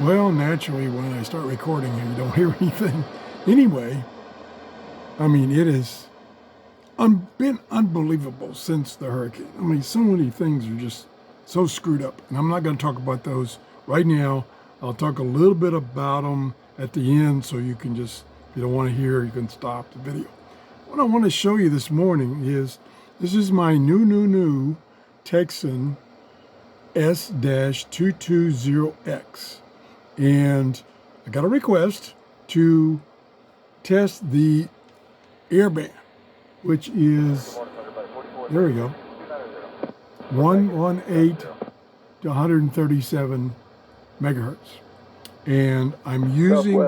Well, naturally, when I start recording and you don't hear anything. Anyway, I mean, it has been unbelievable since the hurricane. I mean, so many things are just so screwed up. And I'm not going to talk about those right now. I'll talk a little bit about them at the end so you can just, if you don't want to hear, you can stop the video. What I want to show you this morning is, this is my new Tecsun S-2200x. And I got a request to test the Airband, which is, there we go, 118 to 137 megahertz. And I'm using,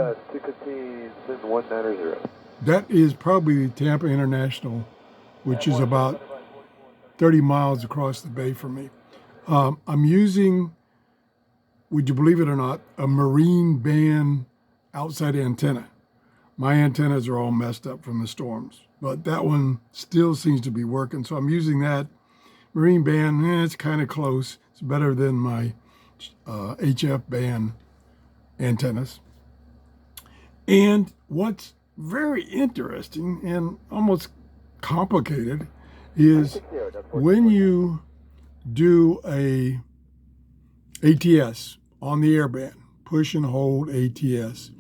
that is probably the Tampa International, which is about 30 miles across the bay from me. I'm using, would you believe it or not, a marine band outside antenna. My antennas are all messed up from the storms, but that one still seems to be working. So I'm using that marine band. It's kind of close. It's better than my HF band antennas. And what's very interesting and almost complicated is when you do a ATS on the Airband, push and hold ATS,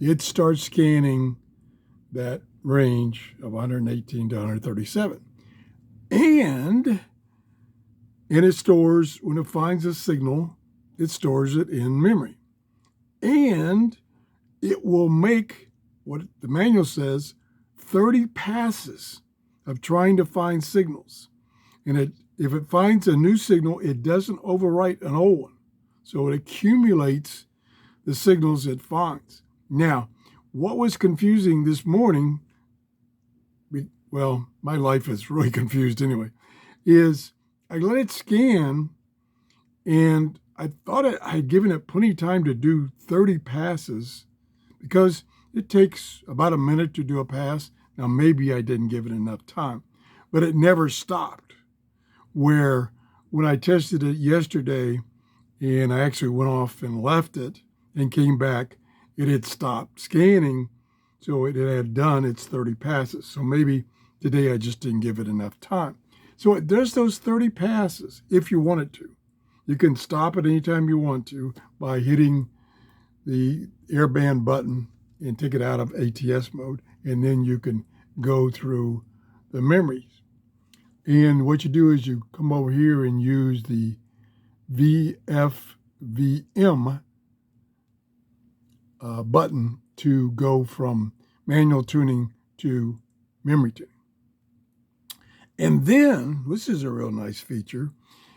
it starts scanning that range of 118 to 137. And it stores, when it finds a signal, it stores it in memory. And it will make, what the manual says, 30 passes of trying to find signals. And if it finds a new signal, it doesn't overwrite an old one. So it accumulates the signals it finds. Now, what was confusing this morning, well, my life is really confused anyway, is I let it scan, and I thought I had given it plenty of time to do 30 passes because it takes about a minute to do a pass. Now, maybe I didn't give it enough time, but it never stopped. Where when I tested it yesterday, and I actually went off and left it and came back, it had stopped scanning, so it had done its 30 passes. So maybe today I just didn't give it enough time. So it does those 30 passes if you want it to. You can stop it anytime you want to by hitting the Airband button and take it out of ATS mode, and then you can go through the memories. And what you do is you come over here and use the VFVM button to go from manual tuning to memory tuning. And then, this is a real nice feature,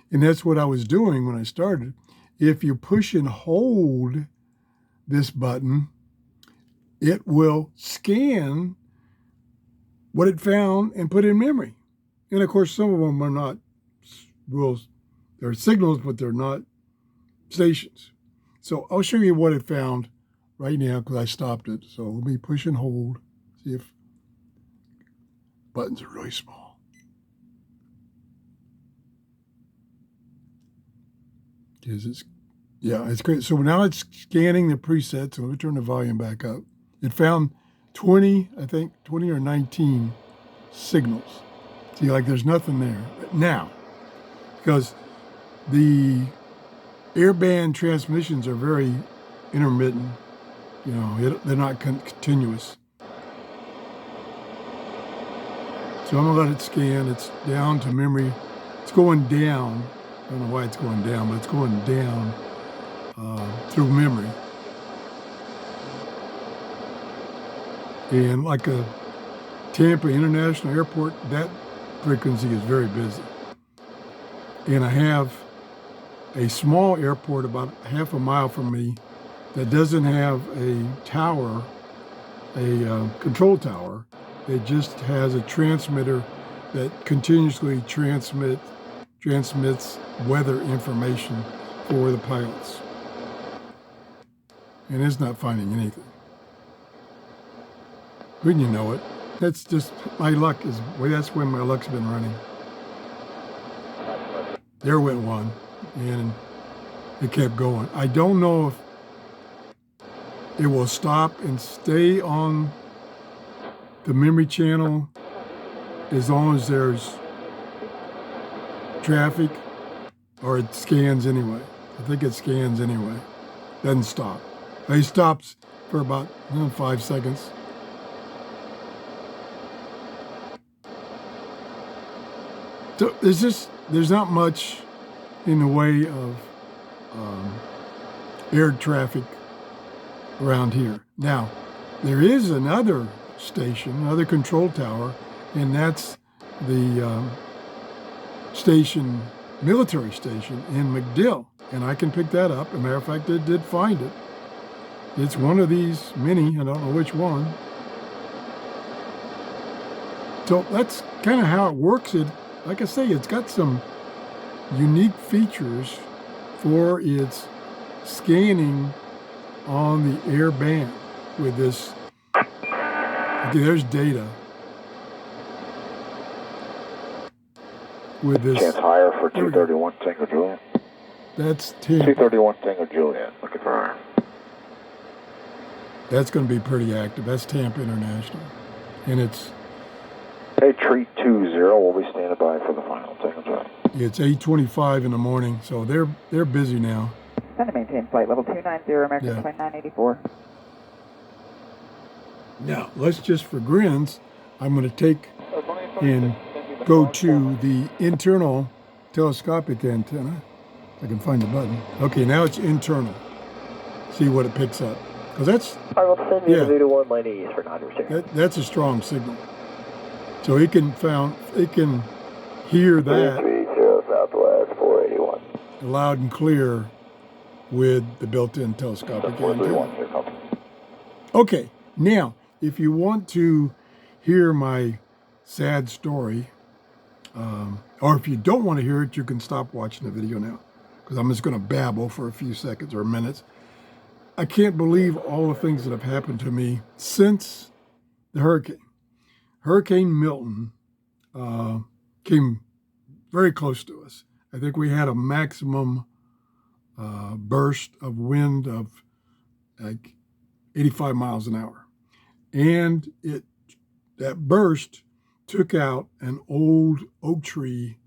and that's what I was doing when I started. If you push and hold this button, it will scan what it found and put in memory. And of course, some of them are not, well, they're signals, but they're not stations. So I'll show you what it found right now because I stopped it. So let me push and hold, see if buttons are really small. Yeah, it's great. So now it's scanning the presets. So let me turn the volume back up. It found 20, I think 20 or 19 signals. See, like there's nothing there. But now, because the Airband transmissions are very intermittent, you know, they're not continuous. So I'm gonna let it scan. It's down to memory. It's going down. I don't know why it's going down, but it's going down through memory. And like a Tampa International Airport, that frequency is very busy. And I have a small airport about half a mile from me that doesn't have a tower, a control tower. It just has a transmitter that continuously transmits weather information for the pilots. And it's not finding anything. Wouldn't you know it? That's just, my luck is, well, that's when my luck's been running. There went one, and it kept going. I don't know if it will stop and stay on the memory channel as long as there's traffic, or it scans anyway. I think it scans anyway. Doesn't stop. It stops for about 5 seconds. So there's not much in the way of air traffic around here. Now, there is another station, another control tower, and that's the military station in MacDill. And I can pick that up. As a matter of fact, I did find it. It's one of these many, I don't know which one. So that's kind of how it works. Like I say, it's got some unique features for its scanning on the Airband with this. Okay, there's data. With this. Chance higher for 231 Tango Juliet. That's 10. 231 Tango Juliet, looking for higher. That's going to be pretty active. That's Tampa International. And it's... Hey, Treat 20, we'll be standing by for the final Tango Juliet. It's 8:25 in the morning, so they're busy now. Trying to maintain flight level 290, American Yeah. flight 984. Now, let's just for grins, I'm going to take and go to the internal telescopic antenna. If I can find the button. Okay, now it's internal. See what it picks up. Because that's, I'll send you yeah, the 1 line east for non-receiver. that's a strong signal. So it can hear that 330 Southwest 481. loud and clear with the built-in telescopic antenna. Here comes. Okay, now, if you want to hear my sad story, or if you don't want to hear it, you can stop watching the video now, because I'm just going to babble for a few seconds or minutes. I can't believe all the things that have happened to me since the hurricane. Hurricane Milton came very close to us. I think we had a maximum burst of wind of like 85 miles an hour. And that burst took out an old oak tree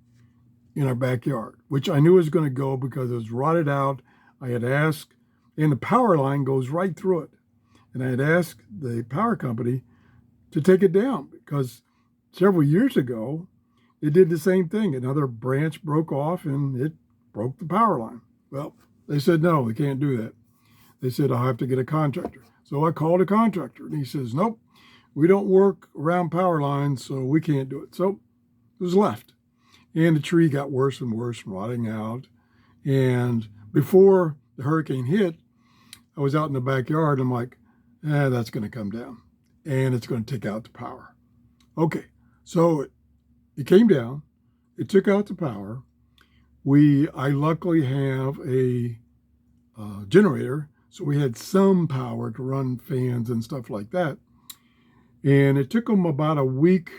in our backyard, which I knew was going to go because it was rotted out. I had asked, and the power line goes right through it. And I had asked the power company to take it down because several years ago, it did the same thing. Another branch broke off and it broke the power line. Well, they said, no, we can't do that. They said, I'll have to get a contractor. So I called a contractor and he says, nope, we don't work around power lines, so we can't do it. So it was left. And the tree got worse and worse, rotting out. And before the hurricane hit, I was out in the backyard. I'm like, that's going to come down and it's going to take out the power. Okay, so it came down. It took out the power. I luckily have a generator, so we had some power to run fans and stuff like that. And it took them about a week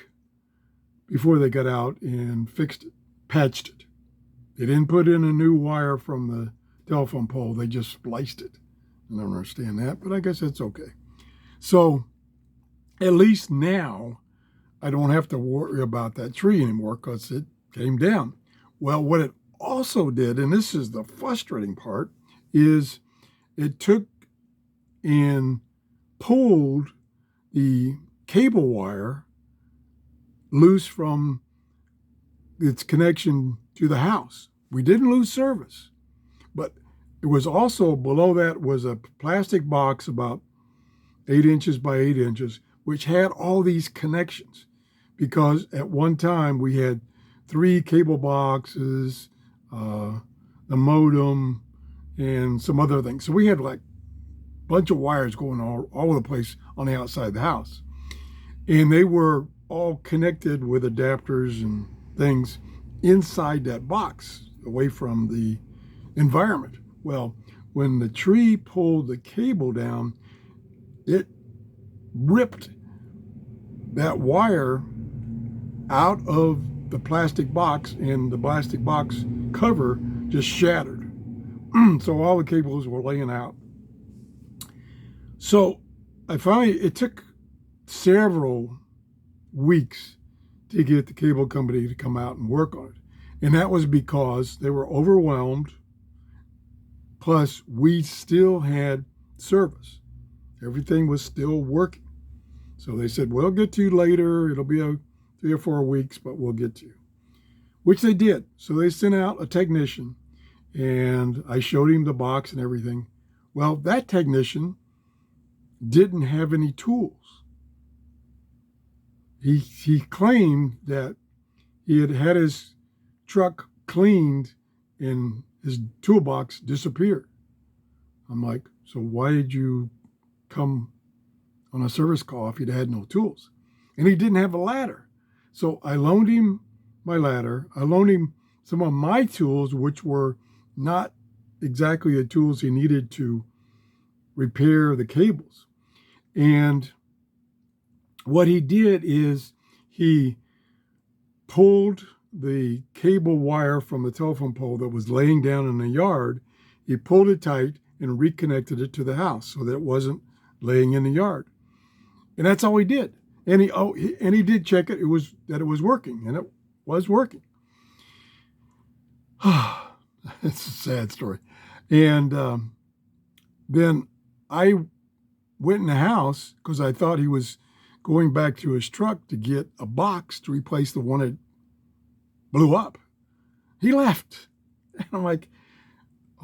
before they got out and fixed it, patched it. They didn't put in a new wire from the telephone pole. They just spliced it. I don't understand that, but I guess that's okay. So at least now I don't have to worry about that tree anymore because it came down. Well, what it also did, and this is the frustrating part, is it took and pulled the cable wire loose from its connection to the house. We didn't lose service, but it was also below that was a plastic box about 8 inches by 8 inches, which had all these connections because at one time we had 3 cable boxes, the modem, and some other things. So we had like a bunch of wires going all over the place on the outside of the house. And they were all connected with adapters and things inside that box, away from the environment. Well, when the tree pulled the cable down, it ripped that wire out of the plastic box, and the plastic box cover just shattered. So all the cables were laying out. So it took several weeks to get the cable company to come out and work on it. And that was because they were overwhelmed. Plus, we still had service. Everything was still working. So they said, we'll get to you later. It'll be 3 or 4 weeks, but we'll get to you. Which they did. So they sent out a technician, and I showed him the box and everything. Well, that technician didn't have any tools. He claimed that he had his truck cleaned and his toolbox disappeared. I'm like, so why did you come on a service call if he'd had no tools? And he didn't have a ladder. So I loaned him my ladder. I loaned him some of my tools, which were not exactly the tools he needed to repair the cables. And what he did is he pulled the cable wire from the telephone pole that was laying down in the yard. He pulled it tight and reconnected it to the house so that it wasn't laying in the yard. And that's all he did. And he did check it. It was working, and it was working. It's a sad story. And then I went in the house because I thought he was going back to his truck to get a box to replace the one that blew up. He left. And I'm like,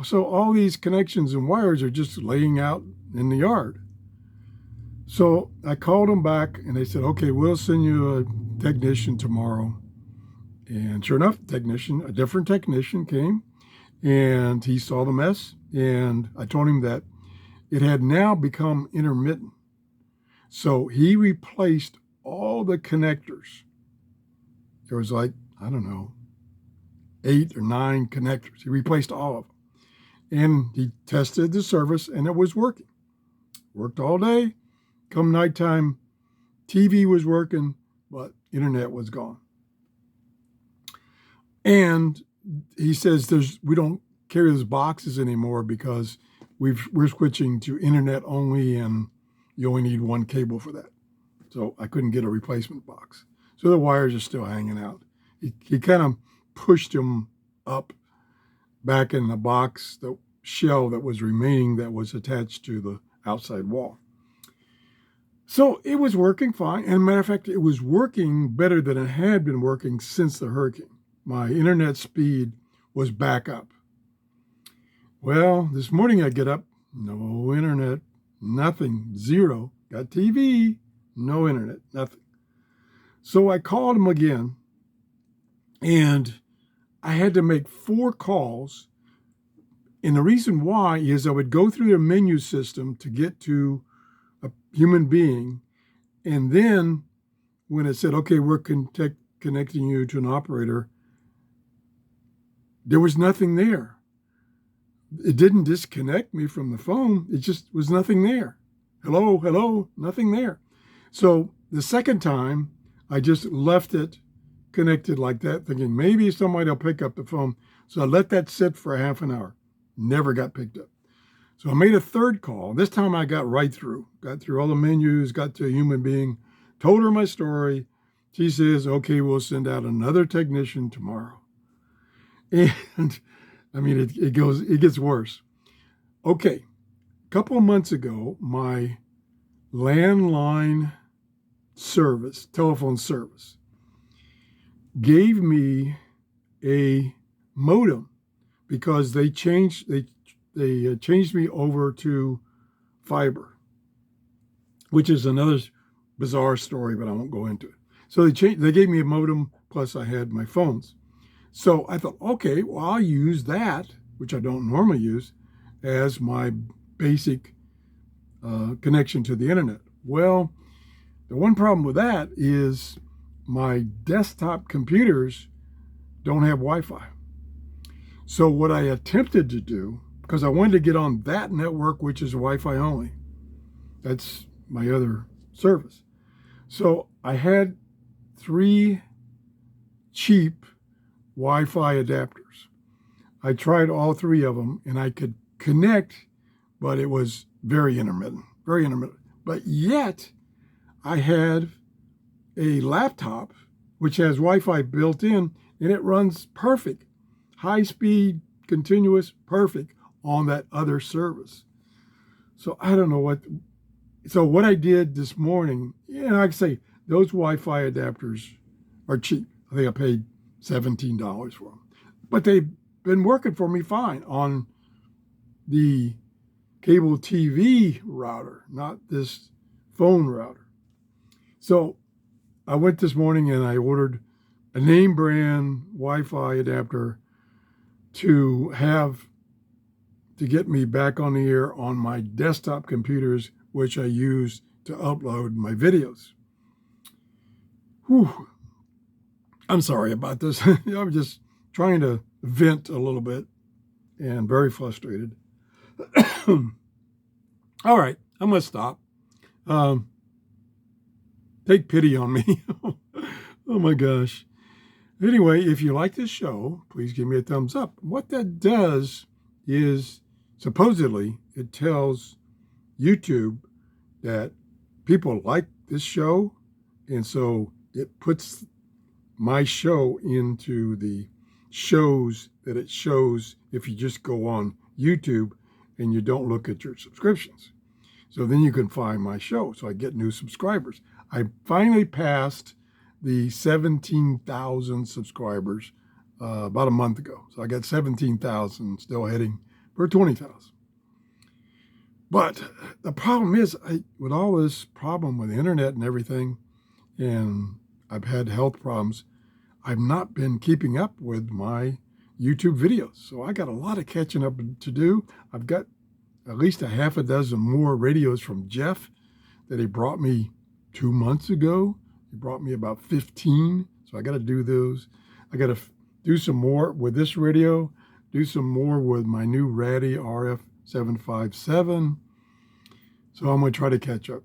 so all these connections and wires are just laying out in the yard. So I called them back, and they said, okay, we'll send you a technician tomorrow. And sure enough, a different technician came, and he saw the mess. And I told him that it had now become intermittent. So he replaced all the connectors. There was like, I don't know, 8 or 9 connectors. He replaced all of them. And he tested the service, and it was working. Worked all day. Come nighttime, TV was working, but internet was gone. And he says we don't carry those boxes anymore because we're switching to internet only, and you only need 1 cable for that. So I couldn't get a replacement box. So the wires are still hanging out. He kind of pushed them up back in the box, the shell that was remaining that was attached to the outside wall. So it was working fine. And matter of fact, it was working better than it had been working since the hurricane. My internet speed was back up. Well, this morning I get up, no internet, nothing, 0. Got TV, no internet, nothing. So I called him again, and I had to make 4 calls. And the reason why is I would go through their menu system to get to a human being. And then when it said, okay, we're connecting you to an operator, there was nothing there. It didn't disconnect me from the phone. It just was nothing there. Hello, nothing there. So the second time, I just left it connected like that, thinking maybe somebody will pick up the phone. So I let that sit for a half an hour. Never got picked up. So I made a 3rd call. This time I got right through. Got through all the menus, got to a human being, told her my story. She says, okay, we'll send out another technician tomorrow. And I mean, it gets worse. Okay, a couple of months ago, my landline service, telephone service, gave me a modem because they changed me over to fiber, which is another bizarre story, but I won't go into it. So they gave me a modem, plus I had my phones. So I thought, okay, well, I'll use that, which I don't normally use, as my basic connection to the internet. Well, the one problem with that is my desktop computers don't have Wi-Fi. So what I attempted to do, because I wanted to get on that network, which is Wi-Fi only, that's my other service. So I had 3 cheap Wi-Fi adapters. I tried all 3 of them, and I could connect, but it was very intermittent. very intermittent. But yet, I had a laptop which has Wi-Fi built in, and it runs perfect, high speed, continuous, perfect on that other service. So I don't know what. So what I did this morning, like I say, those Wi-Fi adapters are cheap. I think I paid $17 for them, but they've been working for me fine on the cable TV router, not this phone router. So I went this morning and I ordered a name brand Wi-Fi adapter to get me back on the air on my desktop computers, which I use to upload my videos. Whew. I'm sorry about this. I'm just trying to vent a little bit and very frustrated. All right, I'm going to stop. Take pity on me. Oh my gosh. Anyway, if you like this show, please give me a thumbs up. What that does is supposedly it tells YouTube that people like this show, and so it puts my show into the shows that it shows if you just go on YouTube and you don't look at your subscriptions. So then you can find my show. So I get new subscribers. I finally passed the 17,000 subscribers about a month ago. So I got 17,000, still heading for 20,000. But the problem is, with all this problem with the internet and everything, and I've had health problems, I've not been keeping up with my YouTube videos. So I got a lot of catching up to do. I've got at least a half a dozen more radios from Jeff that he brought me 2 months ago. He brought me about 15. So I got to do those. I got to do some more with this radio, do some more with my new Ratty RF757. So I'm going to try to catch up.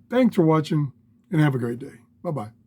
Thanks for watching and have a great day. Bye-bye.